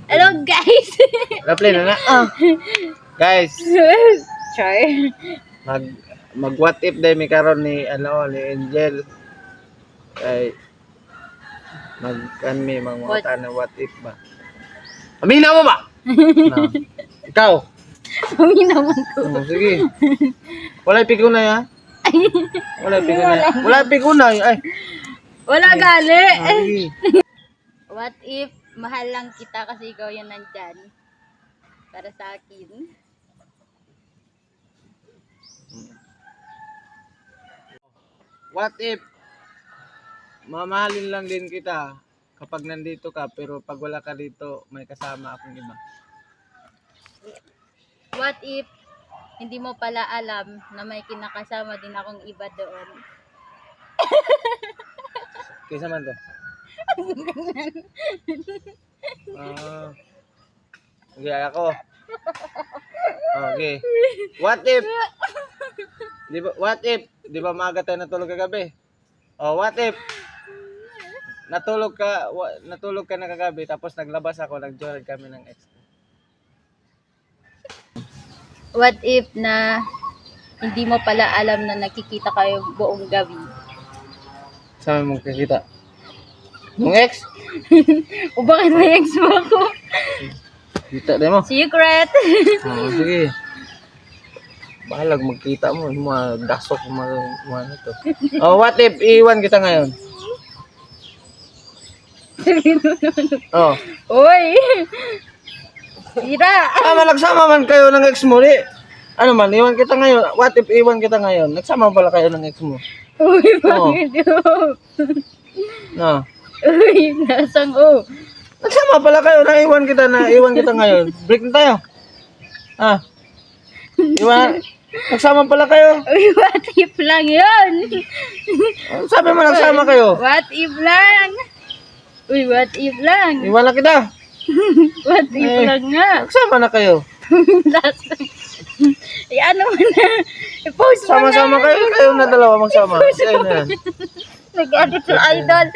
Hello guys! Replay na na. Guys, Char. mag what if day mi karon ni ni Angel. Ay mi mangutan na what if ba. Amina mo ba? No. Ikaw. Kami naman ko. Sige. Wala pigunay ha. Wala pigunay. Wala pigunay. Ay. Wala gali. Sige. What if mahal lang kita kasi ikaw yan nandyan? Para sa akin. What if mamahalin lang din kita kapag nandito ka pero pag wala ka dito may kasama akong iba. What if hindi mo pala alam na may kinakasama din akong iba doon? Kaysa man to? Okay, ako. Okay. What if di ba maaga tayo natulog kagabi? Oh, what if natulog ka na kagabi tapos naglabas ako, nag-joyride kami ng ex. What if na hindi mo pala alam na nakikita kayo buong gabi? Saan mo kakita? Nung ex? O bakit may ex mo ako? Kita din mo. Secret! Oh, sige. Bahalag magkita mo, mga dasok, mga ano to. Oh, what if iwan kita ngayon? Oh. Uy! Tira! Nagsama man kayo ng ex mo, di? Ano man, iwan kita ngayon. What if iwan kita ngayon? Nagsama pala kayo ng ex mo. Uy, bakit yun? No. Uy, nasang o. Nagsama pala kayo, iwan kita ngayon. Break na tayo. Ah. Nagsama pala kayo. Uy, what if lang yun? Sabi mo nagsama kayo. What if lang? Uy, what if lang? Iwan na kita. What if lang nga? Nagsama na kayo. Ano mo na? I-post mo na. Sama-sama kayo na dalawa magsama. Sige na yan. Nag-edit sa idol.